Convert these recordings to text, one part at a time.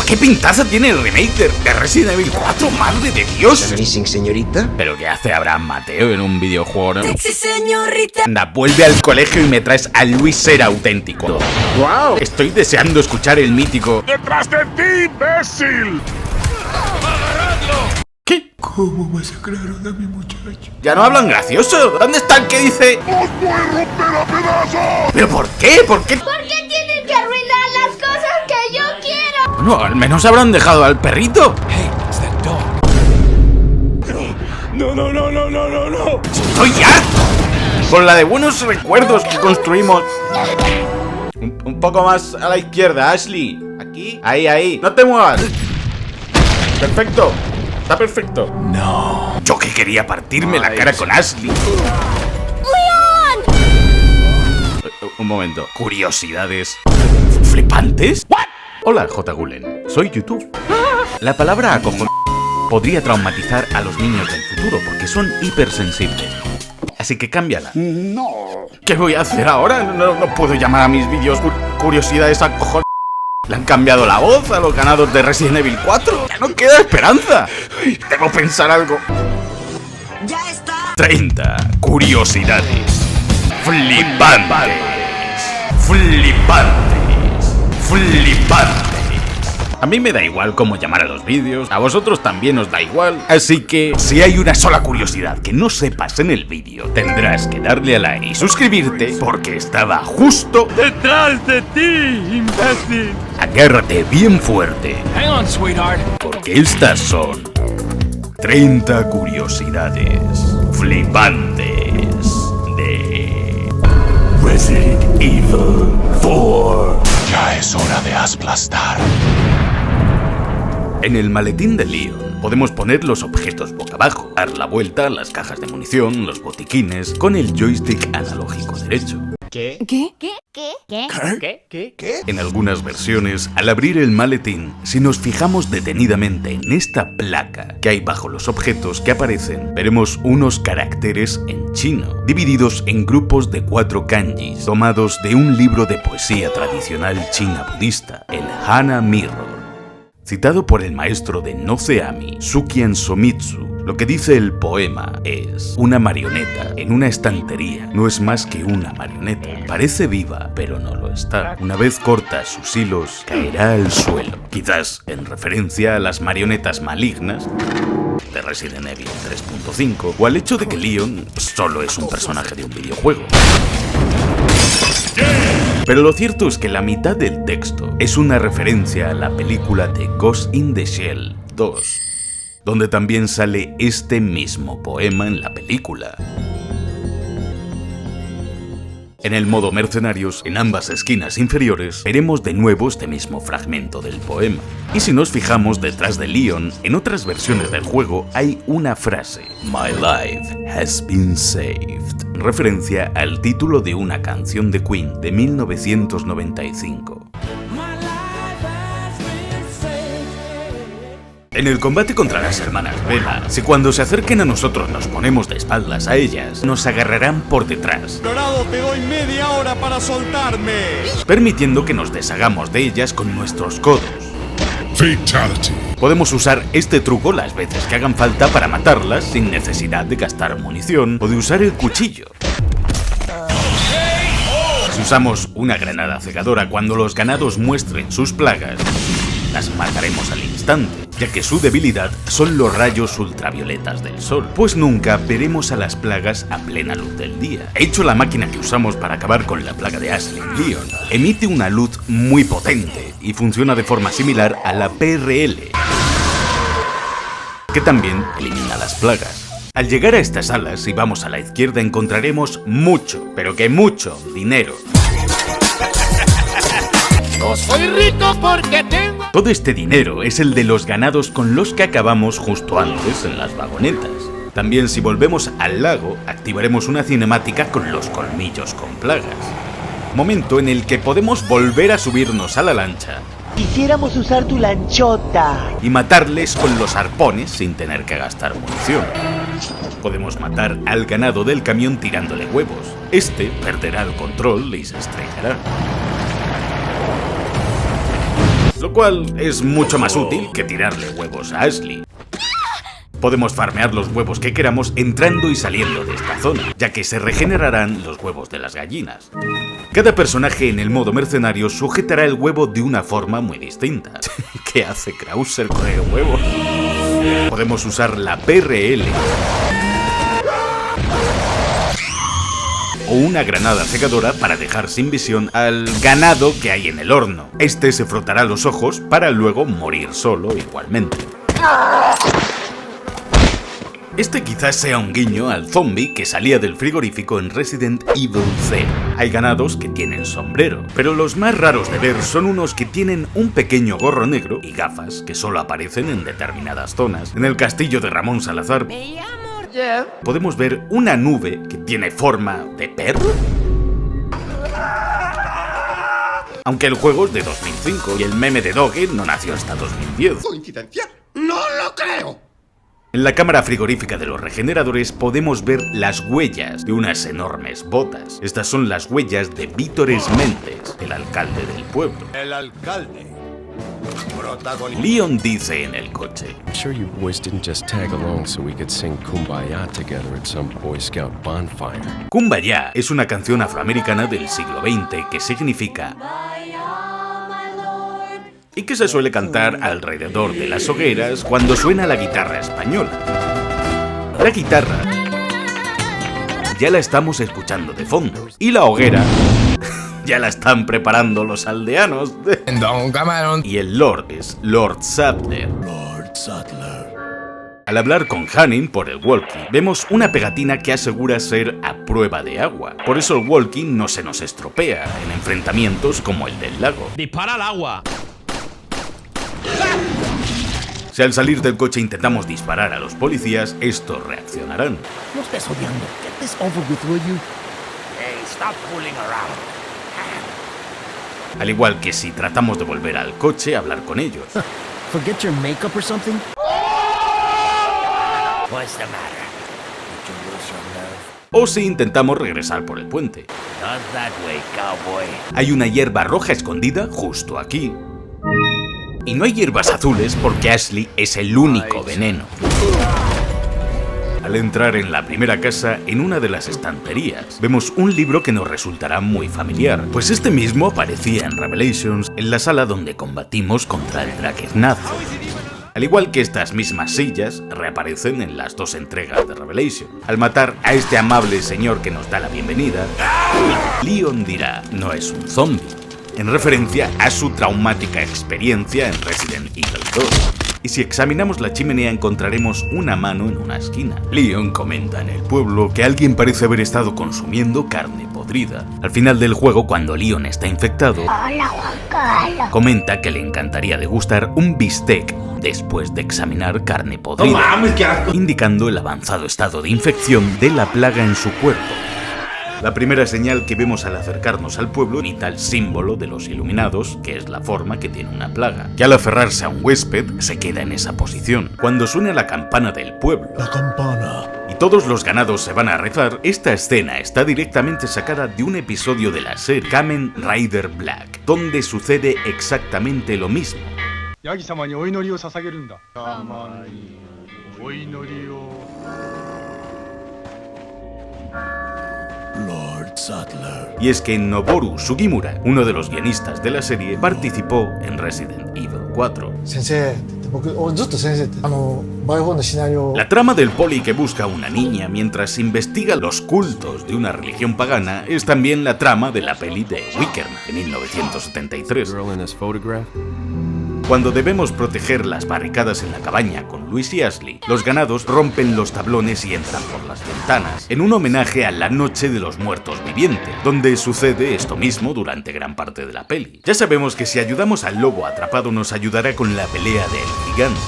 ¿Qué pintaza tiene el remake de Resident Evil 4? ¡Madre de Dios! Amazing, señorita. ¿Pero qué hace Abraham Mateo en un videojuego? Sexy señorita. Anda, vuelve al colegio y me traes a Luis Sera auténtico. ¡Wow! Estoy deseando escuchar el mítico... ¡Detrás de ti, imbécil! ¿Qué? ¿Cómo masacraron a mi muchacho? ¿Ya no hablan gracioso? ¿Dónde está el que dice...? ¡Os voy a romper a pedazos! ¿Pero por qué? ¿Por qué? ¿Por qué tienen que arruinar las cosas que yo quiero? Bueno, al menos habrán dejado al perrito. No. ¡Estoy ya! Con la de buenos recuerdos que construimos. Un poco más a la izquierda, Ashley. Aquí. Ahí. No te muevas. Perfecto. Está perfecto. No. Yo que quería partirme la cara con Ashley. Un momento. Curiosidades flipantes. Hola, J. Gulen. Soy YouTube. La palabra acojón podría traumatizar a los niños del futuro porque son hipersensibles. Así que cámbiala. No. ¿Qué voy a hacer ahora? No puedo llamar a mis vídeos curiosidades acojón. ¿Le han cambiado la voz a los ganados de Resident Evil 4? ¡Ya no queda esperanza! Debo pensar algo. Ya está. 30 curiosidades flipantes. Flipantes. A mí me da igual cómo llamar a los vídeos, a vosotros también os da igual. Así que, si hay una sola curiosidad que no sepas en el vídeo, tendrás que darle a like y suscribirte porque estaba justo ¡Detrás de ti, imbécil! Agárrate bien fuerte, Hang on, sweetheart. porque estas son 30 curiosidades flipantes de Resident Evil 4. Ya es hora de aplastar. En el maletín de Leon podemos poner los objetos boca abajo, dar la vuelta a las cajas de munición, los botiquines, con el joystick analógico derecho. ¿Qué? ¿Qué? En algunas versiones, al abrir el maletín, si nos fijamos detenidamente en esta placa que hay bajo los objetos que aparecen, veremos unos caracteres en chino, divididos en grupos de 4 kanjis, tomados de un libro de poesía tradicional china budista, el Hana Mirror. Citado por el maestro de Nozeami, Sukian Somitsu, lo que dice el poema es: una marioneta en una estantería no es más que una marioneta. Parece viva, pero no lo está. Una vez corta sus hilos, caerá al suelo. Quizás en referencia a las marionetas malignas de Resident Evil 3.5 o al hecho de que Leon solo es un personaje de un videojuego. Pero lo cierto es que la mitad del texto es una referencia a la película de Ghost in the Shell 2, donde también sale este mismo poema en la película. En el modo mercenarios, en ambas esquinas inferiores, veremos de nuevo este mismo fragmento del poema. Y si nos fijamos detrás de Leon, en otras versiones del juego hay una frase: My life has been saved, referencia al título de una canción de Queen de 1995. En el combate contra las hermanas Bella, si cuando se acerquen a nosotros nos ponemos de espaldas a ellas, nos agarrarán por detrás, Dorado, te doy media hora para soltarme. permitiendo que nos deshagamos de ellas con nuestros codos. Fatality. Podemos usar este truco las veces que hagan falta para matarlas sin necesidad de gastar munición o de usar el cuchillo. Si usamos una granada cegadora cuando los ganados muestren sus plagas, las mataremos al instante, ya que su debilidad son los rayos ultravioletas del sol, pues nunca veremos a las plagas a plena luz del día. De hecho, la máquina que usamos para acabar con la plaga de Ashley Leon emite una luz muy potente y funciona de forma similar a la PRL, que también elimina las plagas. Al llegar a estas salas, si vamos a la izquierda, encontraremos mucho, pero que mucho dinero. No soy rico porque tengo... Todo este dinero es el de los ganados con los que acabamos justo antes en las vagonetas. También, si volvemos al lago, activaremos una cinemática con los colmillos con plagas. Momento en el que podemos volver a subirnos a la lancha Quisiéramos usar tu lanchota. y matarles con los arpones sin tener que gastar munición. Podemos matar al ganado del camión tirándole huevos. Este perderá el control y se estrellará. lo cual es mucho más útil que tirarle huevos a Ashley. Podemos farmear los huevos que queramos entrando y saliendo de esta zona, ya que se regenerarán los huevos de las gallinas. Cada personaje en el modo mercenario sujetará el huevo de una forma muy distinta. ¿Qué hace Krauser con el huevo? Podemos usar la PRL o una granada cegadora para dejar sin visión al ganado que hay en el horno. Este se frotará los ojos para luego morir solo igualmente. Este quizás sea un guiño al zombie que salía del frigorífico en Resident Evil 0. Hay ganados que tienen sombrero, pero los más raros de ver son unos que tienen un pequeño gorro negro y gafas que solo aparecen en determinadas zonas. En el castillo de Ramón Salazar podemos ver una nube que tiene forma de perro. Aunque el juego es de 2005 y el meme de Doge no nació hasta 2010. ¿Coincidencia? ¡No lo creo! En la cámara frigorífica de los regeneradores podemos ver las huellas de unas enormes botas. Estas son las huellas de Vítores Méndez, el alcalde del pueblo. El alcalde. Protagonista. Leon dice en el coche: I'm sure you boys didn't just tag along so we could sing Kumbaya together at some Boy Scout bonfire. Kumbaya es una canción afroamericana del siglo XX que significa y que se suele cantar alrededor de las hogueras cuando suena la guitarra española. La guitarra ya la estamos escuchando de fondo y la hoguera ya la están preparando los aldeanos. Y el Lord es Lord Sadler. Al hablar con Hanning por el walkie, vemos una pegatina que asegura ser a prueba de agua. Por eso el walkie no se nos estropea en enfrentamientos como el del lago. ¡Dispara al agua! Si al salir del coche intentamos disparar a los policías, estos reaccionarán. No estés odiando. Get this over with, will you? Hey, stop fooling around. Al igual que si tratamos de volver al coche a hablar con ellos. Forget your makeup or something? What's the matter? Did you lose your nerve? O si intentamos regresar por el puente. Not that way, cowboy. Hay una hierba roja escondida justo aquí. Y no hay hierbas azules porque Ashley es el único veneno. Al entrar en la primera casa, en una de las estanterías, vemos un libro que nos resultará muy familiar, pues este mismo aparecía en Revelations, en la sala donde combatimos contra el Drakennazo. Al igual que estas mismas sillas, reaparecen en las dos entregas de Revelation. Al matar a este amable señor que nos da la bienvenida, Leon dirá: no es un zombie, en referencia a su traumática experiencia en Resident Evil 2. Y si examinamos la chimenea encontraremos una mano en una esquina. Leon comenta en el pueblo que alguien parece haber estado consumiendo carne podrida. Al final del juego, cuando Leon está infectado, comenta que le encantaría degustar un bistec después de examinar carne podrida, indicando el avanzado estado de infección de la plaga en su cuerpo. La primera señal que vemos al acercarnos al pueblo imita el símbolo de los iluminados, que es la forma que tiene una plaga, que al aferrarse a un huésped se queda en esa posición. Cuando suena la campana del pueblo, La campana. y todos los ganados se van a rezar, esta escena está directamente sacada de un episodio de la serie Kamen Rider Black, donde sucede exactamente lo mismo. Lord Sadler. Y es que Noboru Sugimura, uno de los guionistas de la serie, participó en Resident Evil 4. La trama del poli que busca a una niña mientras investiga los cultos de una religión pagana es también la trama de la peli de Wickerman de 1973. Girl in this photograph? Cuando debemos proteger las barricadas en la cabaña con Luis y Ashley, los ganados rompen los tablones y entran por las ventanas, en un homenaje a la Noche de los Muertos Vivientes, donde sucede esto mismo durante gran parte de la peli. Ya sabemos que si ayudamos al lobo atrapado nos ayudará con la pelea del gigante.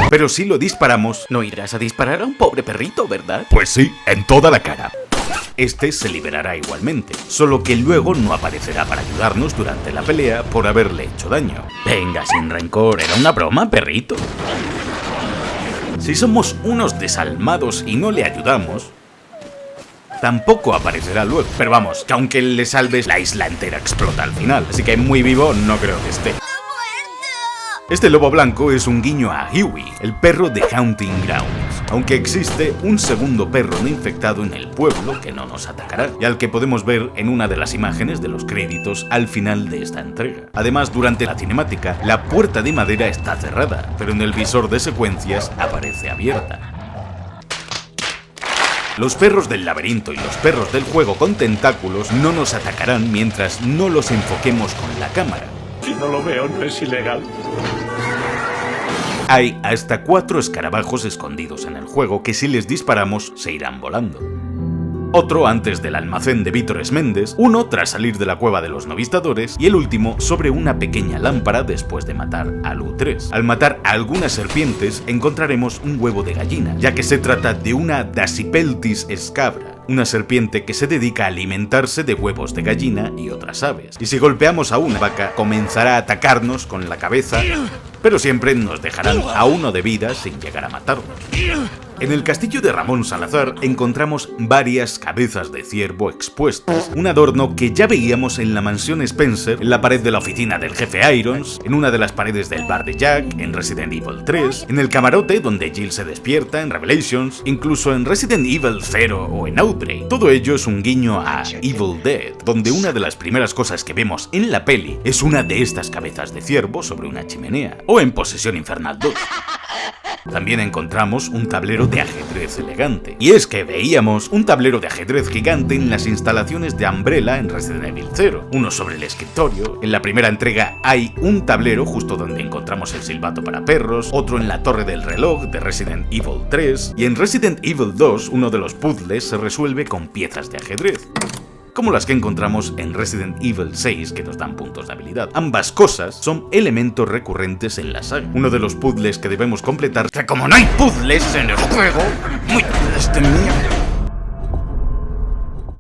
Pero si lo disparamos, no irás a disparar a un pobre perrito, ¿verdad? Pues sí, en toda la cara. Este se liberará igualmente, solo que luego no aparecerá para ayudarnos durante la pelea por haberle hecho daño. Venga, sin rencor, era una broma, perrito. Si somos unos desalmados y no le ayudamos, tampoco aparecerá luego. Pero vamos, que aunque le salves, la isla entera explota al final. Así que muy vivo no creo que esté. Este lobo blanco es un guiño a Huey, el perro de Haunting Grounds, aunque existe un segundo perro no infectado en el pueblo que no nos atacará, y al que podemos ver en una de las imágenes de los créditos al final de esta entrega. Además, durante la cinemática, la puerta de madera está cerrada, pero en el visor de secuencias aparece abierta. Los perros del laberinto y los perros del juego con tentáculos no nos atacarán mientras no los enfoquemos con la cámara. Si no lo veo, no es ilegal. Hay hasta 4 escarabajos escondidos en el juego que si les disparamos se irán volando. Otro antes del almacén de Vítores Méndez, uno tras salir de la cueva de los novistadores y el último sobre una pequeña lámpara después de matar a Lu3. Al matar a algunas serpientes encontraremos un huevo de gallina, ya que se trata de una Dasypeltis scabra, una serpiente que se dedica a alimentarse de huevos de gallina y otras aves. Y si golpeamos a una vaca, comenzará a atacarnos con la cabeza, pero siempre nos dejarán a uno de vida sin llegar a matarnos. En el castillo de Ramón Salazar encontramos varias cabezas de ciervo expuestas, un adorno que ya veíamos en la mansión Spencer, en la pared de la oficina del jefe Irons, en una de las paredes del bar de Jack, en Resident Evil 3, en el camarote donde Jill se despierta en Revelations, incluso en Resident Evil 0 o en Outbreak. Todo ello es un guiño a Evil Dead, donde una de las primeras cosas que vemos en la peli es una de estas cabezas de ciervo sobre una chimenea, o en Posesión Infernal 2. También encontramos un tablero de ajedrez elegante. Y es que veíamos un tablero de ajedrez gigante en las instalaciones de Umbrella en Resident Evil 0, uno sobre el escritorio. En la primera entrega hay un tablero justo donde encontramos el silbato para perros, otro en la torre del reloj de Resident Evil 3, y en Resident Evil 2 uno de los puzzles se resuelve con piezas de ajedrez, como las que encontramos en Resident Evil 6 que nos dan puntos de habilidad. Ambas cosas son elementos recurrentes en la saga. Uno de los puzzles que debemos completar, que como no hay puzzles en el juego, muy este mío,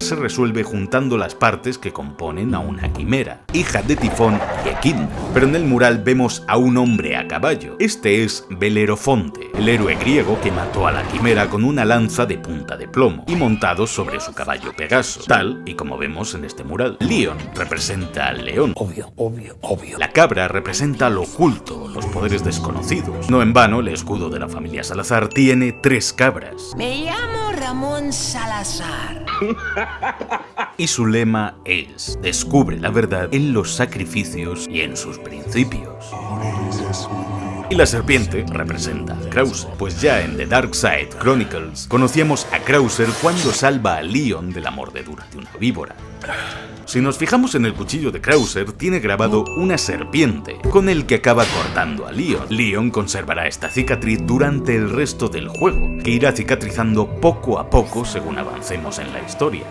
se resuelve juntando las partes que componen a una quimera, hija de Tifón y Equidna. Pero en el mural vemos a un hombre a caballo. Este es Belerofonte, el héroe griego que mató a la quimera con una lanza de punta de plomo y montado sobre su caballo Pegaso, tal y como vemos en este mural. Leon representa al león. Obvio. La cabra representa lo oculto, los poderes desconocidos. No en vano, el escudo de la familia Salazar tiene 3 cabras. Me llamo Ramón Salazar. Y su lema es: descubre la verdad en los sacrificios y en sus principios. Y la serpiente representa a Krauser, pues ya en The Dark Side Chronicles conocíamos a Krauser cuando salva a Leon de la mordedura de una víbora. Si nos fijamos en el cuchillo de Krauser, tiene grabado una serpiente, con el que acaba cortando a Leon. Leon conservará esta cicatriz durante el resto del juego, que irá cicatrizando poco a poco según avancemos en la historia.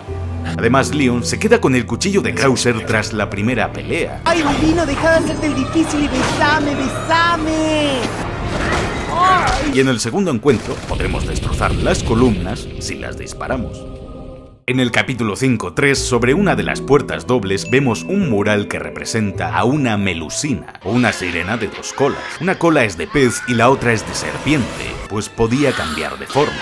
Además, Leon se queda con el cuchillo de Krauser tras la primera pelea. ¡Ay, Rubino, deja de hacerte el difícil y besame! ¡Ay! Y en el segundo encuentro podremos destrozar las columnas si las disparamos. En el capítulo 5.3, sobre una de las puertas dobles, vemos un mural que representa a una melusina, o una sirena de 2 colas. Una cola es de pez y la otra es de serpiente, pues podía cambiar de forma.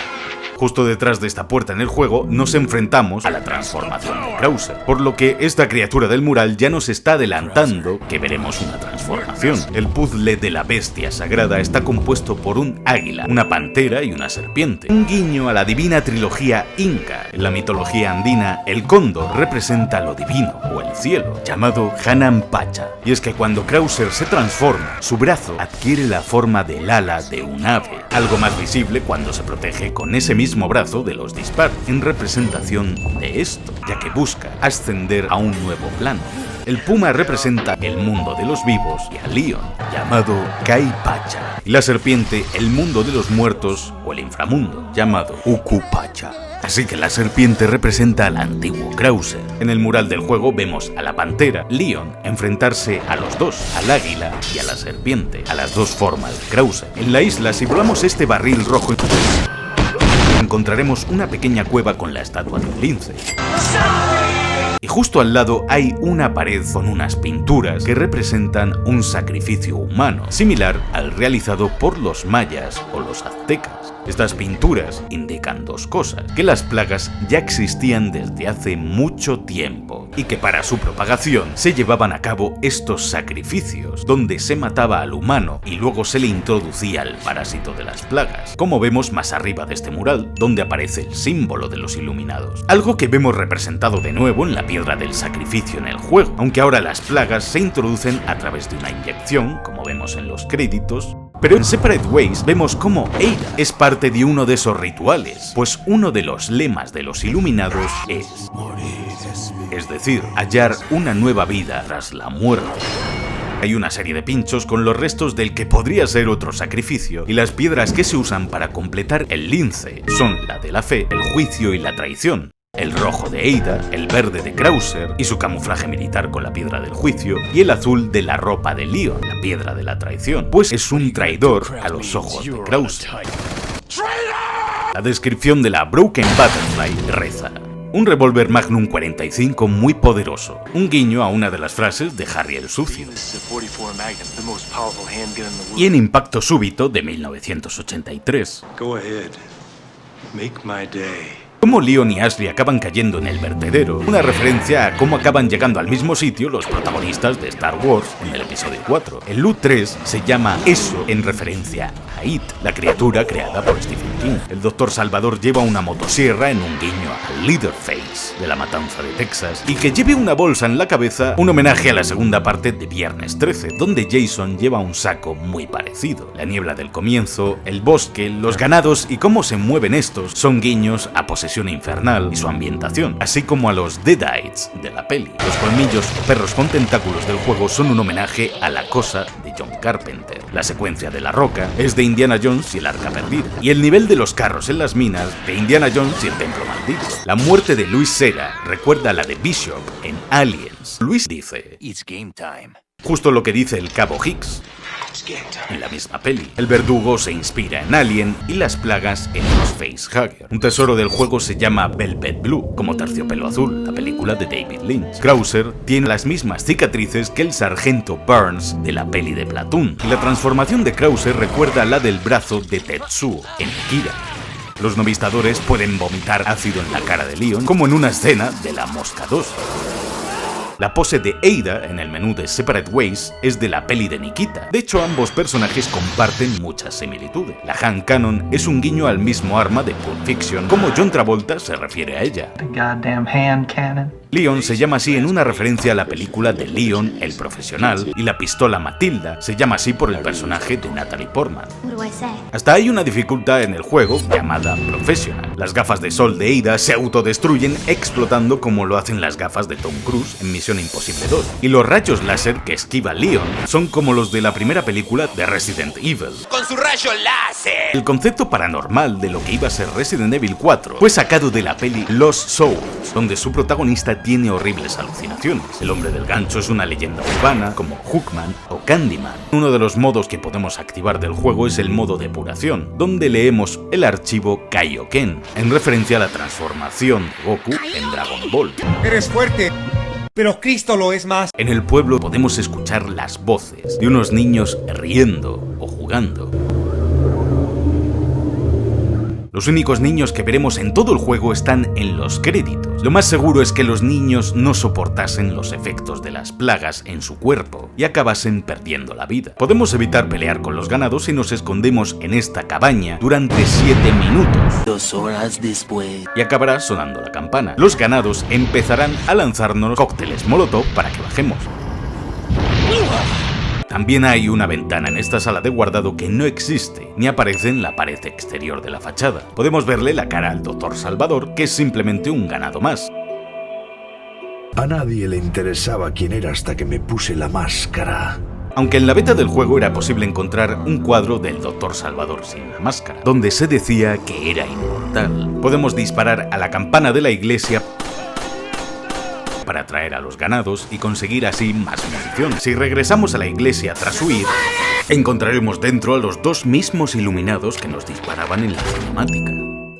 Justo detrás de esta puerta en el juego nos enfrentamos a la transformación de Krauser, por lo que esta criatura del mural ya nos está adelantando que veremos una transformación. El puzzle de la bestia sagrada está compuesto por un águila, una pantera y una serpiente, un guiño a la divina trilogía inca. En la mitología andina, el cóndor representa lo divino o el cielo, llamado Hanan Pacha. Y es que cuando Krauser se transforma, su brazo adquiere la forma del ala de un ave, algo más visible cuando se protege con ese mismo brazo de los disparos, en representación de esto, ya que busca ascender a un nuevo plano. El puma representa el mundo de los vivos y a Leon, llamado Kai Pacha, y la serpiente el mundo de los muertos o el inframundo, llamado Uku Pacha. Así que la serpiente representa al antiguo Krauser. En el mural del juego vemos a la pantera, Leon, enfrentarse a los dos, al águila y a la serpiente, a las 2 formas de Krauser. En la isla, si volamos este barril rojo, encontraremos una pequeña cueva con la estatua de un lince. y justo al lado hay una pared con unas pinturas que representan un sacrificio humano, similar al realizado por los mayas o los aztecas. Estas pinturas indican dos cosas: que las plagas ya existían desde hace mucho tiempo y que para su propagación se llevaban a cabo estos sacrificios, donde se mataba al humano y luego se le introducía el parásito de las plagas, como vemos más arriba de este mural, donde aparece el símbolo de los iluminados. Algo que vemos representado de nuevo en la piedra del sacrificio en el juego, aunque ahora las plagas se introducen a través de una inyección, como vemos en los créditos. Pero en Separate Ways vemos cómo Ada es parte de uno de esos rituales, pues uno de los lemas de los iluminados es decir, hallar una nueva vida tras la muerte. Hay una serie de pinchos con los restos del que podría ser otro sacrificio, y las piedras que se usan para completar el lince son la de la fe, el juicio y la traición. El rojo de Ada, el verde de Krauser y su camuflaje militar con la piedra del juicio, y el azul de la ropa de Leon, la piedra de la traición, pues es un traidor a los ojos de Krauser. La descripción de la Broken Butterfly reza: un revólver Magnum 45 muy poderoso, un guiño a una de las frases de Harry el Sucio. Y en Impacto Súbito de 1983. Cómo Leon y Ashley acaban cayendo en el vertedero, una referencia a cómo acaban llegando al mismo sitio los protagonistas de Star Wars en el episodio 4. El Loot 3 se llama eso en referencia a It, la criatura creada por Stephen King. El Dr. Salvador lleva una motosierra en un guiño a Leatherface, de La Matanza de Texas, y que lleve una bolsa en la cabeza, un homenaje a la segunda parte de Viernes 13, donde Jason lleva un saco muy parecido. La niebla del comienzo, el bosque, los ganados y cómo se mueven estos son guiños a Posesión Infernal y su ambientación, así como a los Deadites de la peli. Los colmillos o perros con tentáculos del juego son un homenaje a La Cosa de John Carpenter. La secuencia de la roca es de Indiana Jones y el Arca Perdida, y el nivel de los carros en las minas de Indiana Jones y el Templo Maldito. La muerte de Luis Sera recuerda a la de Bishop en Aliens. Luis dice: "It's game time". Justo lo que dice el Cabo Hicks en la misma peli. El verdugo se inspira en Alien y las plagas en los Facehugger. Un tesoro del juego se llama Velvet Blue, como Terciopelo Azul, la película de David Lynch. Krauser tiene las mismas cicatrices que el sargento Burns de la peli de Platoon, y la transformación de Krauser recuerda a la del brazo de Tetsuo en Kira. Los novistadores pueden vomitar ácido en la cara de Leon, como en una escena de La Mosca 2. La pose de Ada en el menú de Separate Ways es de la peli de Nikita. De hecho, ambos personajes comparten muchas similitudes. La hand cannon es un guiño al mismo arma de Pulp Fiction, como John Travolta se refiere a ella. Leon se llama así en una referencia a la película de Leon, el profesional, y la pistola Matilda se llama así por el personaje de Natalie Portman. Hasta hay una dificultad en el juego llamada Professional. Las gafas de sol de Ada se autodestruyen explotando como lo hacen las gafas de Tom Cruise en Misión Imposible 2, y los rayos láser que esquiva Leon son como los de la primera película de Resident Evil. ¡Con su rayo láser! El concepto paranormal de lo que iba a ser Resident Evil 4 fue sacado de la peli Lost Souls, donde su protagonista tiene horribles alucinaciones. El hombre del gancho es una leyenda urbana como Hookman o Candyman. Uno de los modos que podemos activar del juego es el modo depuración, donde leemos el archivo Kaioken, en referencia a la transformación de Goku en Dragon Ball. Eres fuerte, pero Cristo lo es más. En el pueblo podemos escuchar las voces de unos niños riendo o jugando. Los únicos niños que veremos en todo el juego están en los créditos. Lo más seguro es que los niños no soportasen los efectos de las plagas en su cuerpo y acabasen perdiendo la vida. Podemos evitar pelear con los ganados si nos escondemos en esta cabaña durante 7 minutos. 2 horas después. Y acabará sonando la campana. Los ganados empezarán a lanzarnos cócteles molotov para que bajemos. También hay una ventana en esta sala de guardado que no existe, ni aparece en la pared exterior de la fachada. Podemos verle la cara al Dr. Salvador, que es simplemente un ganado más. A nadie le interesaba quién era hasta que me puse la máscara. Aunque en la beta del juego era posible encontrar un cuadro del Dr. Salvador sin la máscara, donde se decía que era inmortal. Podemos disparar a la campana de la iglesia para atraer a los ganados y conseguir así más munición. Si regresamos a la iglesia tras huir, encontraremos dentro a los dos mismos iluminados que nos disparaban en la cinemática.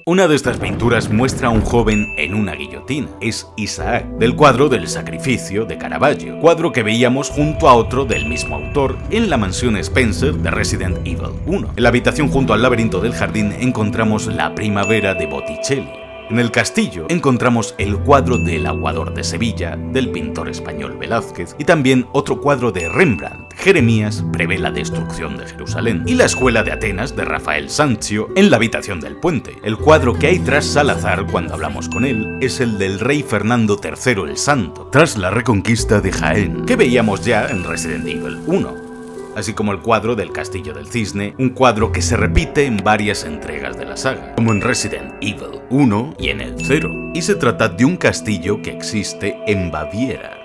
Una de estas pinturas muestra a un joven en una guillotina. Es Isaac, del cuadro del Sacrificio de Caravaggio, cuadro que veíamos junto a otro del mismo autor en la mansión Spencer de Resident Evil 1. En la habitación junto al laberinto del jardín encontramos La Primavera de Botticelli. En el castillo encontramos el cuadro del Aguador de Sevilla del pintor español Velázquez y también otro cuadro de Rembrandt. Jeremías prevé la destrucción de Jerusalén, y la escuela de Atenas de Rafael Sanzio en la habitación del puente. El cuadro que hay tras Salazar cuando hablamos con él es el del rey Fernando III el Santo, tras la reconquista de Jaén, que veíamos ya en Resident Evil 1. Así como el cuadro del Castillo del Cisne, un cuadro que se repite en varias entregas de la saga, como en Resident Evil 1 y en el 0, y se trata de un castillo que existe en Baviera.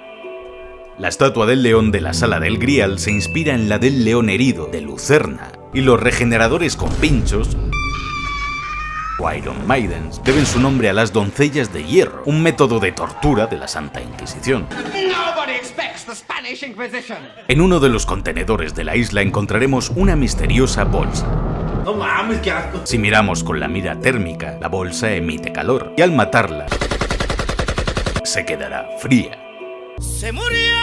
La estatua del león de la Sala del Grial se inspira en la del león herido de Lucerna, y los regeneradores con pinchos, o Iron Maidens, deben su nombre a las doncellas de hierro, un método de tortura de la Santa Inquisición. En uno de los contenedores de la isla encontraremos una misteriosa bolsa. No mames, qué asco. Si miramos con la mira térmica, la bolsa emite calor, y al matarla, se quedará fría. ¡Se murió!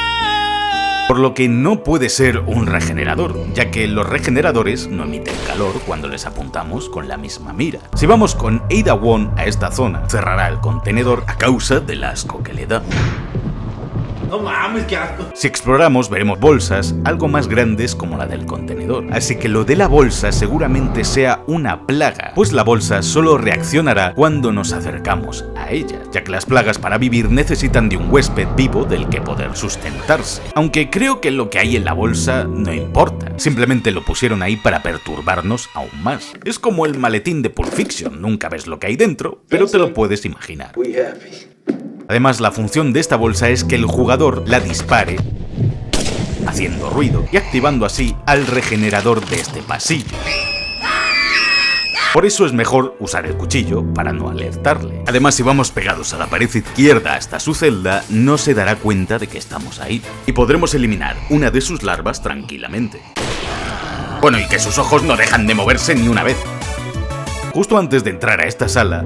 Por lo que no puede ser un regenerador, ya que los regeneradores no emiten calor cuando les apuntamos con la misma mira. Si vamos con Ada Wong a esta zona, cerrará el contenedor a causa del asco que le da. No mames, qué asco. Si exploramos veremos bolsas algo más grandes como la del contenedor, así que lo de la bolsa seguramente sea una plaga, pues la bolsa solo reaccionará cuando nos acercamos a ella, ya que las plagas para vivir necesitan de un huésped vivo del que poder sustentarse. Aunque creo que lo que hay en la bolsa no importa, simplemente lo pusieron ahí para perturbarnos aún más. Es como el maletín de Pulp Fiction, nunca ves lo que hay dentro, pero te lo puedes imaginar. Además, la función de esta bolsa es que el jugador la dispare haciendo ruido y activando así al regenerador de este pasillo. Por eso es mejor usar el cuchillo para no alertarle. Además, si vamos pegados a la pared izquierda hasta su celda, no se dará cuenta de que estamos ahí, y podremos eliminar una de sus larvas tranquilamente. Bueno, y que sus ojos no dejan de moverse ni una vez. Justo antes de entrar a esta sala,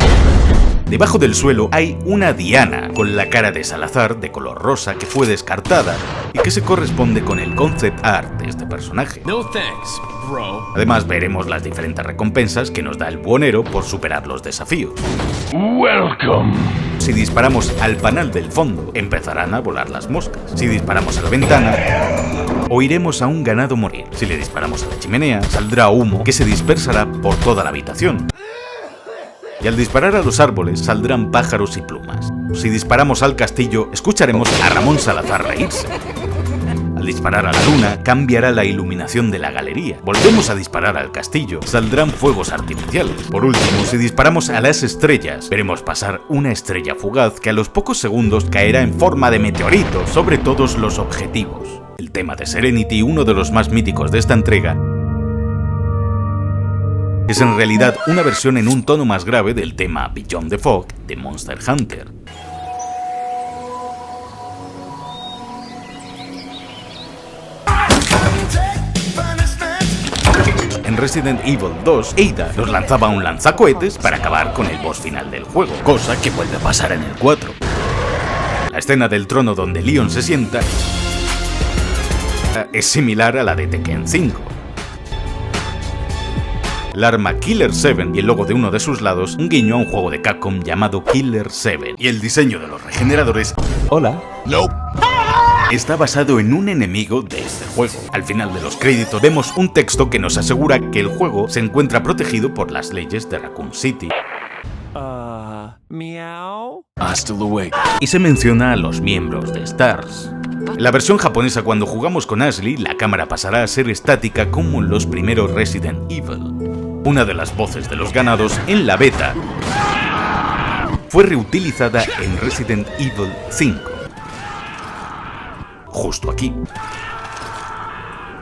debajo del suelo hay una diana con la cara de Salazar de color rosa que fue descartada y que se corresponde con el concept art de este personaje. No thanks, bro. Además veremos las diferentes recompensas que nos da el buhonero por superar los desafíos. Welcome. Si disparamos al panel del fondo, empezarán a volar las moscas. Si disparamos a la ventana, oiremos a un ganado morir. Si le disparamos a la chimenea, saldrá humo que se dispersará por toda la habitación. Y al disparar a los árboles saldrán pájaros y plumas. Si disparamos al castillo, escucharemos a Ramón Salazar reírse. Al disparar a la luna, cambiará la iluminación de la galería. Volvemos a disparar al castillo, saldrán fuegos artificiales. Por último, si disparamos a las estrellas, veremos pasar una estrella fugaz que a los pocos segundos caerá en forma de meteorito sobre todos los objetivos. El tema de Serenity, uno de los más míticos de esta entrega, es en realidad una versión en un tono más grave del tema Beyond the Fog de Monster Hunter. En Resident Evil 2, Ada nos lanzaba un lanzacohetes para acabar con el boss final del juego, cosa que vuelve a pasar en el 4. La escena del trono donde Leon se sienta es similar a la de Tekken 5. El arma Killer 7 y el logo de uno de sus lados, un guiño a un juego de Capcom llamado Killer 7. Y el diseño de los regeneradores, hola, está basado en un enemigo de este juego. Al final de los créditos vemos un texto que nos asegura que el juego se encuentra protegido por las leyes de Raccoon City. Miau. Hasta luego. Y se menciona a los miembros de STARS. En la versión japonesa, cuando jugamos con Ashley, la cámara pasará a ser estática como en los primeros Resident Evil. Una de las voces de los ganados en la beta fue reutilizada en Resident Evil 5. Justo aquí.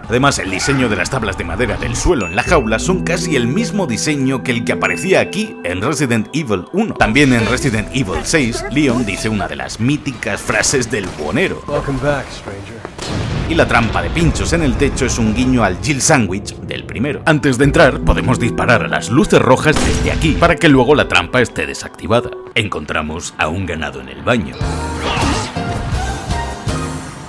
Además, el diseño de las tablas de madera del suelo en la jaula son casi el mismo diseño que el que aparecía aquí en Resident Evil 1. También en Resident Evil 6, Leon dice una de las míticas frases del buhonero. Welcome back, stranger. Y la trampa de pinchos en el techo es un guiño al Jill Sandwich del primero. Antes de entrar, podemos disparar a las luces rojas desde aquí, para que luego la trampa esté desactivada. Encontramos a un ganado en el baño.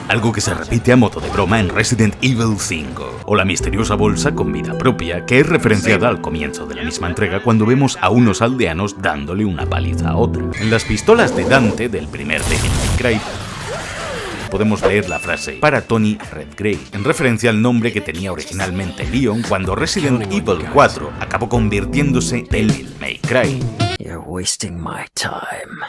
Algo que se repite a modo de broma en Resident Evil 5, o la misteriosa bolsa con vida propia, que es referenciada al comienzo de la misma entrega cuando vemos a unos aldeanos dándole una paliza a otra. En las pistolas de Dante del primer Devil May Cry podemos leer la frase "para Tony Redgrave", en referencia al nombre que tenía originalmente Leon cuando Resident Evil 4 acabó convirtiéndose en Devil May Cry. You're wasting my time.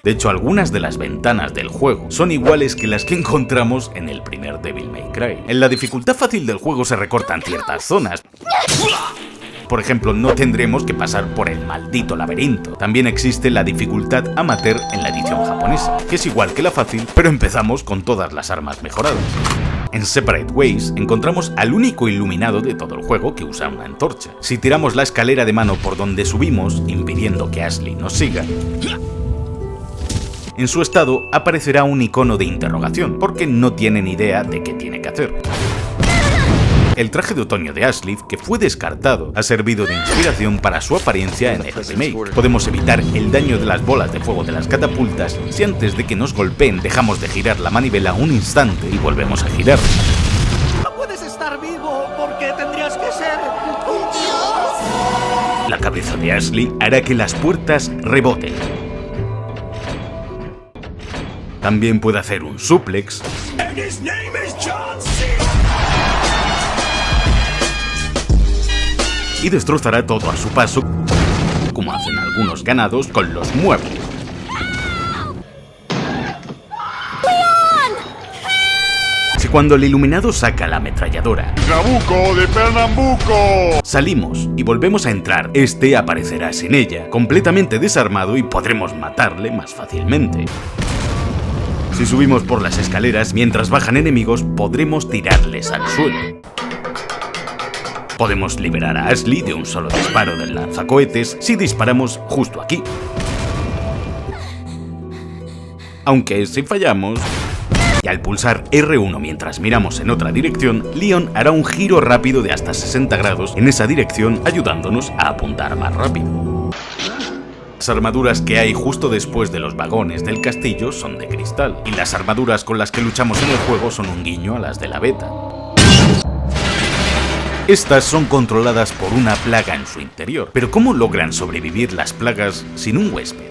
De hecho, algunas de las ventanas del juego son iguales que las que encontramos en el primer Devil May Cry. En la dificultad fácil del juego se recortan ciertas zonas. Por ejemplo, no tendremos que pasar por el maldito laberinto. También existe la dificultad amateur en la edición japonesa, que es igual que la fácil, pero empezamos con todas las armas mejoradas. En Separate Ways encontramos al único iluminado de todo el juego que usa una antorcha. Si tiramos la escalera de mano por donde subimos, impidiendo que Ashley nos siga, en su estado aparecerá un icono de interrogación, porque no tiene ni idea de qué tiene que hacer. El traje de otoño de Ashley, que fue descartado, ha servido de inspiración para su apariencia en el remake. Podemos evitar el daño de las bolas de fuego de las catapultas si antes de que nos golpeen dejamos de girar la manivela un instante y volvemos a girar. No puedes estar vivo porque tendrías que ser un dios. La cabeza de Ashley hará que las puertas reboten. También puede hacer un suplex. Y destrozará todo a su paso, como hacen algunos ganados con los muebles. Si cuando el iluminado saca la ametralladora, ¡Trabuco de Pernambuco! salimos y volvemos a entrar, este aparecerá sin ella, completamente desarmado y podremos matarle más fácilmente. Si subimos por las escaleras mientras bajan enemigos, podremos tirarles al suelo. Podemos liberar a Ashley de un solo disparo del lanzacohetes si disparamos justo aquí. Aunque si fallamos, y al pulsar R1 mientras miramos en otra dirección, Leon hará un giro rápido de hasta 60 grados en esa dirección, ayudándonos a apuntar más rápido. Las armaduras que hay justo después de los vagones del castillo son de cristal, y las armaduras con las que luchamos en el juego son un guiño a las de la beta. Estas son controladas por una plaga en su interior, pero ¿cómo logran sobrevivir las plagas sin un huésped?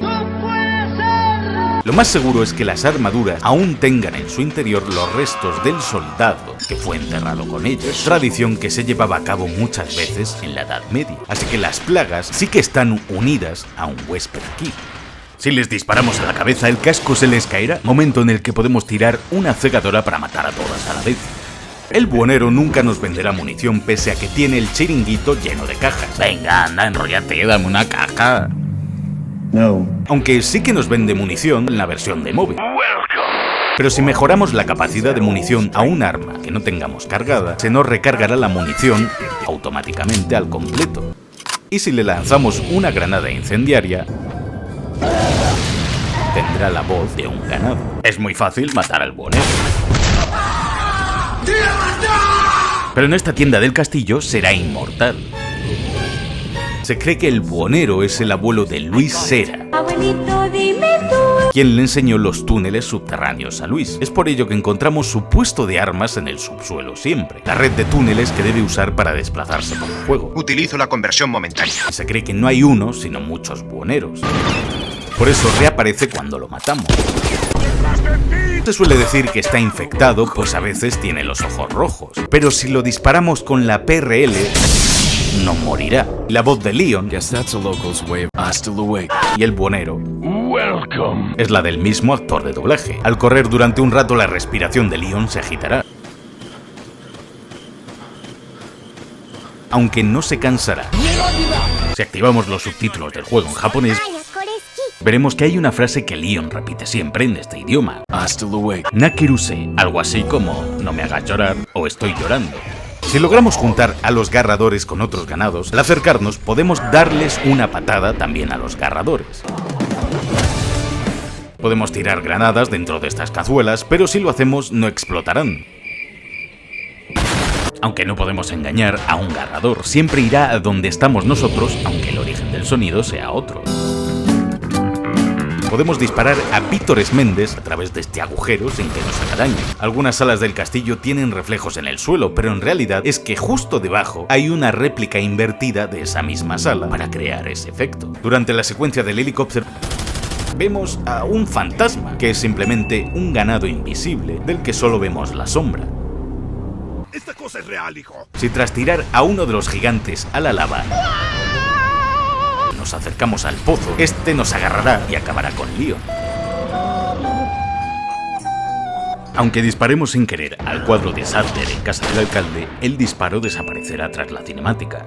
Lo más seguro es que las armaduras aún tengan en su interior los restos del soldado que fue enterrado con ellas, tradición que se llevaba a cabo muchas veces en la Edad Media, así que las plagas sí que están unidas a un huésped aquí. Si les disparamos a la cabeza, el casco se les caerá, momento en el que podemos tirar una cegadora para matar a todas a la vez. El buhonero nunca nos venderá munición pese a que tiene el chiringuito lleno de cajas. Venga, anda, enróllate, dame una caja. No. Aunque sí que nos vende munición en la versión de móvil. Pero si mejoramos la capacidad de munición a un arma que no tengamos cargada, se nos recargará la munición automáticamente al completo. Y si le lanzamos una granada incendiaria, tendrá la voz de un ganado. Es muy fácil matar al buhonero. Pero en esta tienda del castillo será inmortal. Se cree que el buhonero es el abuelo de Luis Serra, Abuelito, dime tú. quien le enseñó los túneles subterráneos a Luis. Es por ello que encontramos su puesto de armas en el subsuelo siempre, la red de túneles que debe usar para desplazarse por el juego. Utilizo la conversión momentánea. Y se cree que no hay uno, sino muchos buhoneros. Por eso reaparece cuando lo matamos. Se suele decir que está infectado, pues a veces tiene los ojos rojos. Pero si lo disparamos con la PRL, no morirá. La voz de Leon Guess that's a local's way of hasta luego. y el buhonero Welcome. es la del mismo actor de doblaje. Al correr durante un rato, la respiración de Leon se agitará, aunque no se cansará. Si activamos los subtítulos del juego en japonés, veremos que hay una frase que Leon repite siempre en este idioma: Hasta luego. Nakeruse, algo así como "no me hagas llorar" o "estoy llorando". Si logramos juntar a los garradores con otros ganados, al acercarnos podemos darles una patada también a los garradores. Podemos tirar granadas dentro de estas cazuelas, pero si lo hacemos no explotarán. Aunque no podemos engañar a un garrador, siempre irá a donde estamos nosotros, aunque el origen del sonido sea otro. Podemos disparar a Vítores Méndez a través de este agujero sin que nos haga daño. Algunas salas del castillo tienen reflejos en el suelo, pero en realidad es que justo debajo hay una réplica invertida de esa misma sala para crear ese efecto. Durante la secuencia del helicóptero vemos a un fantasma, que es simplemente un ganado invisible del que solo vemos la sombra. Esta cosa es real, hijo. Si tras tirar a uno de los gigantes a la lava nos acercamos al pozo, este nos agarrará y acabará con Leon. Aunque disparemos sin querer al cuadro de Sadler en casa del alcalde, el disparo desaparecerá tras la cinemática.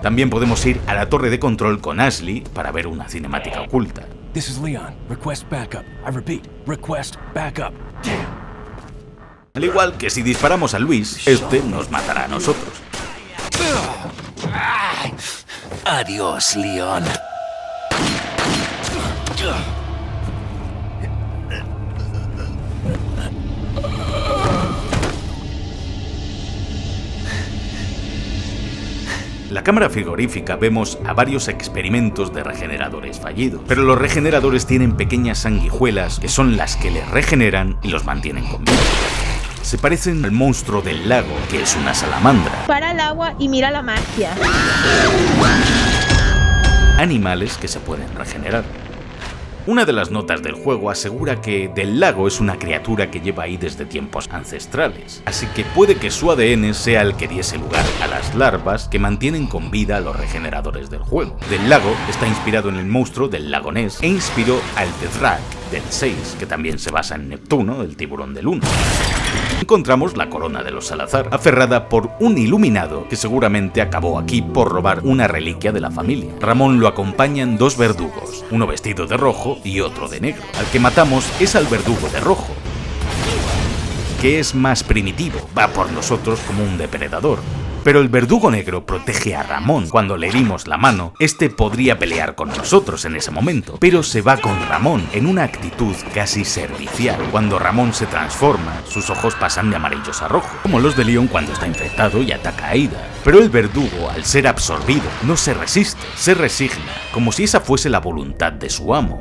También podemos ir a la torre de control con Ashley para ver una cinemática oculta. This is Leon. Request backup. I repeat, request backup. Al igual que si disparamos a Luis, este nos matará a nosotros. Adiós, Leon. En la cámara frigorífica vemos a varios experimentos de regeneradores fallidos, pero los regeneradores tienen pequeñas sanguijuelas que son las que les regeneran y los mantienen con vida. Se parecen al monstruo del lago, que es una salamandra. Para el agua y mira la magia. Animales que se pueden regenerar. Una de las notas del juego asegura que Del Lago es una criatura que lleva ahí desde tiempos ancestrales, así que puede que su ADN sea el que diese lugar a las larvas que mantienen con vida a los regeneradores del juego. Del Lago está inspirado en el monstruo del lago Ness e inspiró al Tethrak del 6, que también se basa en Neptuno, el tiburón del 1. Encontramos la corona de los Salazar, aferrada por un iluminado que seguramente acabó aquí por robar una reliquia de la familia. Ramón lo acompañan dos verdugos, uno vestido de rojo y otro de negro. Al que matamos es al verdugo de rojo, que es más primitivo, va por nosotros como un depredador. Pero el verdugo negro protege a Ramón. Cuando le herimos la mano, este podría pelear con nosotros en ese momento, pero se va con Ramón en una actitud casi servicial. Cuando Ramón se transforma, sus ojos pasan de amarillos a rojo, como los de Leon cuando está infectado y ataca a Ada. Pero el verdugo, al ser absorbido, no se resiste, se resigna, como si esa fuese la voluntad de su amo.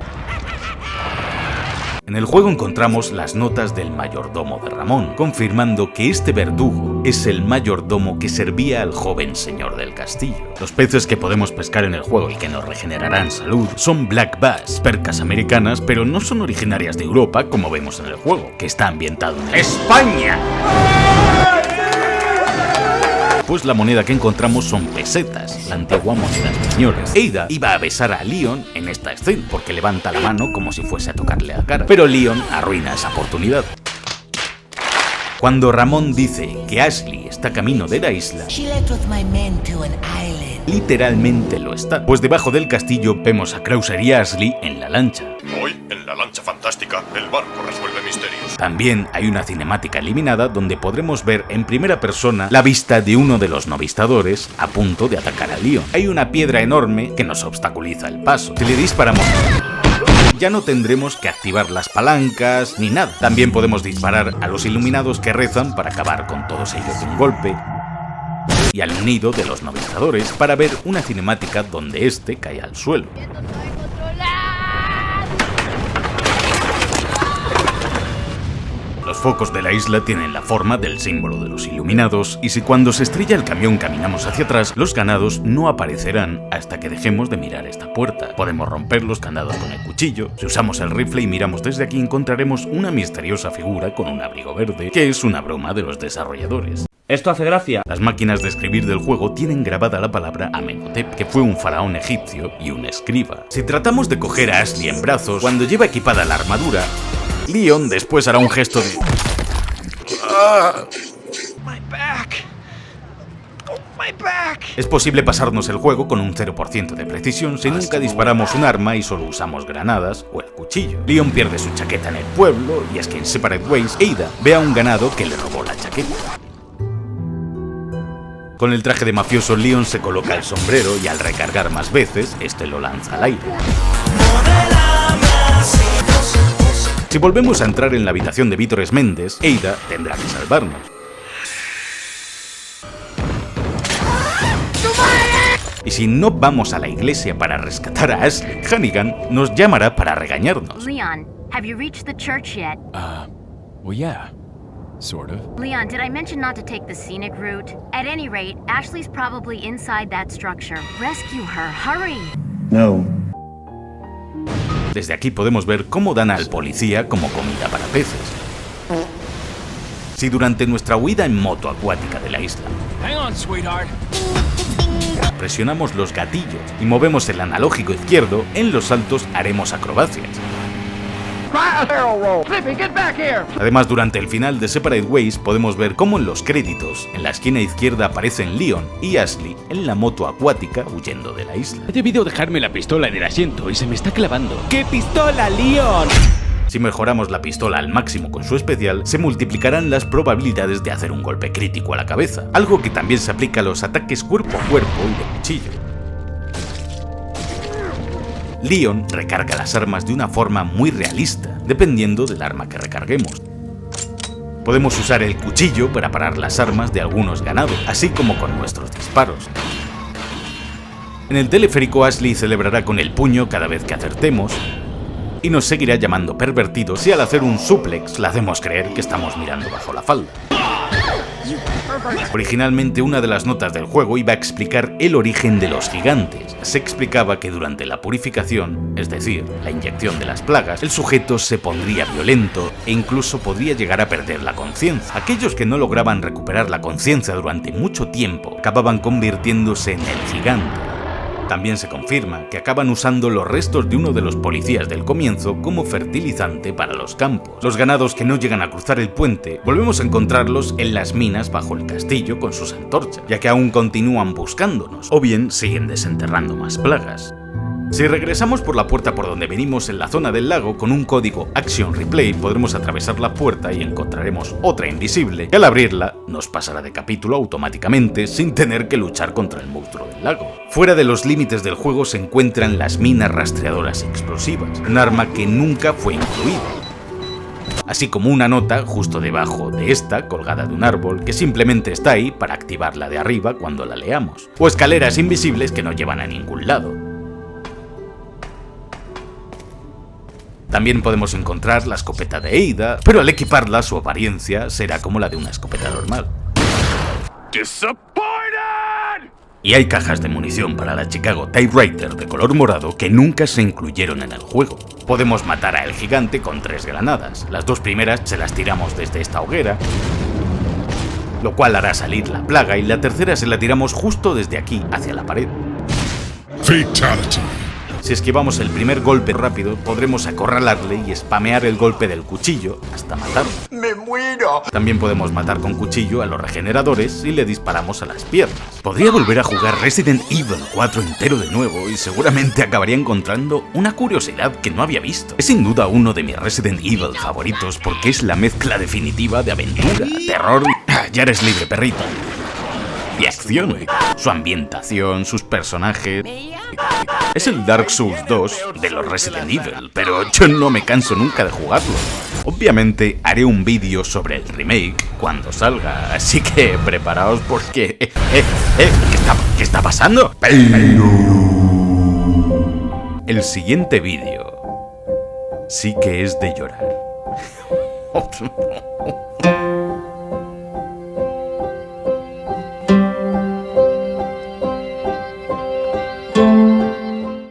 En el juego encontramos las notas del mayordomo de Ramón, confirmando que este verdugo es el mayordomo que servía al joven señor del castillo. Los peces que podemos pescar en el juego y que nos regenerarán salud son black bass, percas americanas, pero no son originarias de Europa como vemos en el juego, que está ambientado en España. Pues la moneda que encontramos son pesetas, la antigua moneda española. Ada iba a besar a Leon en esta escena, porque levanta la mano como si fuese a tocarle la cara, pero Leon arruina esa oportunidad. Cuando Ramón dice que Ashley está camino de la isla, literalmente lo está, pues debajo del castillo vemos a Krauser y Ashley en la lancha. Hoy, en la lancha fantástica, el barco resuelve misterios. También hay una cinemática eliminada donde podremos ver en primera persona la vista de uno de los novistadores a punto de atacar a Leon. Hay una piedra enorme que nos obstaculiza el paso. Si le disparamos, ya no tendremos que activar las palancas ni nada. También podemos disparar a los iluminados que rezan para acabar con todos ellos de un golpe, y al nido de los novistadores para ver una cinemática donde este cae al suelo. Los focos de la isla tienen la forma del símbolo de los iluminados, y si cuando se estrella el camión caminamos hacia atrás, los ganados no aparecerán hasta que dejemos de mirar esta puerta. Podemos romper los candados con el cuchillo. Si usamos el rifle y miramos desde aquí, encontraremos una misteriosa figura con un abrigo verde, que es una broma de los desarrolladores. Esto hace gracia. Las máquinas de escribir del juego tienen grabada la palabra Amenhotep, que fue un faraón egipcio y un escriba. Si tratamos de coger a Ashley en brazos, cuando lleva equipada la armadura, Leon después hará un gesto de... Es posible pasarnos el juego con un 0% de precisión si nunca disparamos un arma y solo usamos granadas o el cuchillo. Leon pierde su chaqueta en el pueblo, y es que en Separate Ways, Ada ve a un ganado que le robó la chaqueta. Con el traje de mafioso, Leon se coloca el sombrero y al recargar más veces, este lo lanza al aire. Si volvemos a entrar en la habitación de Vítor Esméndez, Ada tendrá que salvarnos. Y si no vamos a la iglesia para rescatar a Ashley, Hannigan nos llamará para regañarnos. Leon, have you reached the church yet? Well, yeah. Sort of. Leon, did I mention not to take the scenic route? At any rate, Ashley's probably inside that structure. Rescue her, hurry! No. Desde aquí podemos ver cómo dan al policía como comida para peces. Si durante nuestra huida en moto acuática de la isla presionamos los gatillos y movemos el analógico izquierdo, en los saltos haremos acrobacias. Además, durante el final de Separate Ways podemos ver cómo en los créditos, en la esquina izquierda aparecen Leon y Ashley en la moto acuática huyendo de la isla. He debido dejarme la pistola en el asiento y se me está clavando. ¡Qué pistola, Leon! Si mejoramos la pistola al máximo con su especial, se multiplicarán las probabilidades de hacer un golpe crítico a la cabeza, algo que también se aplica a los ataques cuerpo a cuerpo y de cuchillo. Leon recarga las armas de una forma muy realista, dependiendo del arma que recarguemos. Podemos usar el cuchillo para parar las armas de algunos ganados, así como con nuestros disparos. En el teleférico, Ashley celebrará con el puño cada vez que acertemos, y nos seguirá llamando pervertidos si al hacer un suplex le hacemos creer que estamos mirando bajo la falda. Originalmente, una de las notas del juego iba a explicar el origen de los gigantes. Se explicaba que durante la purificación, es decir, la inyección de las plagas, el sujeto se pondría violento e incluso podría llegar a perder la conciencia. Aquellos que no lograban recuperar la conciencia durante mucho tiempo acababan convirtiéndose en el gigante. También se confirma que acaban usando los restos de uno de los policías del comienzo como fertilizante para los campos. Los ganados que no llegan a cruzar el puente, volvemos a encontrarlos en las minas bajo el castillo con sus antorchas, ya que aún continúan buscándonos, o bien siguen desenterrando más plagas. Si regresamos por la puerta por donde venimos en la zona del lago, con un código Action Replay podremos atravesar la puerta y encontraremos otra invisible, que al abrirla nos pasará de capítulo automáticamente sin tener que luchar contra el monstruo del lago. Fuera de los límites del juego se encuentran las minas rastreadoras explosivas, un arma que nunca fue incluida, así como una nota justo debajo de esta, colgada de un árbol, que simplemente está ahí para activarla de arriba cuando la leamos, o escaleras invisibles que no llevan a ningún lado. También podemos encontrar la escopeta de Ada, pero al equiparla su apariencia será como la de una escopeta normal. Y hay cajas de munición para la Chicago Typewriter de color morado que nunca se incluyeron en el juego. Podemos matar a el gigante con 3 granadas. Las 2 primeras se las tiramos desde esta hoguera, lo cual hará salir la plaga, y la tercera se la tiramos justo desde aquí hacia la pared. Fatality. Si esquivamos el primer golpe rápido, podremos acorralarle y spamear el golpe del cuchillo hasta matarlo. ¡Me muero! También podemos matar con cuchillo a los regeneradores si le disparamos a las piernas. Podría volver a jugar Resident Evil 4 entero de nuevo y seguramente acabaría encontrando una curiosidad que no había visto. Es sin duda uno de mis Resident Evil favoritos porque es la mezcla definitiva de aventura, terror y... ya eres libre, perrito. Y acción. Su ambientación, sus personajes... Es el Dark Souls 2 de los Resident Evil, pero yo no me canso nunca de jugarlo. Obviamente haré un vídeo sobre el remake cuando salga, así que preparaos porque... ¿Qué está pasando? El siguiente vídeo sí que es de llorar.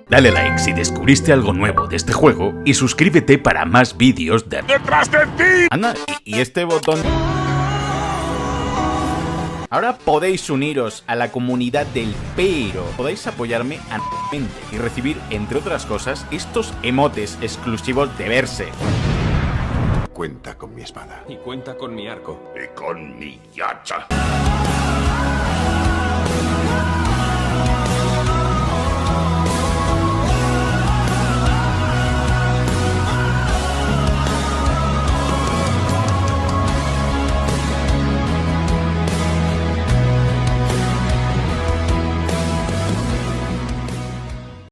Dale like si descubriste algo nuevo de este juego y suscríbete para más vídeos de... ¡Detrás de ti! Anda, y este botón... Ahora podéis uniros a la comunidad del pero. Podéis apoyarme anualmente y recibir, entre otras cosas, estos emotes exclusivos de Verse. Cuenta con mi espada. Y cuenta con mi arco. Y con mi hacha.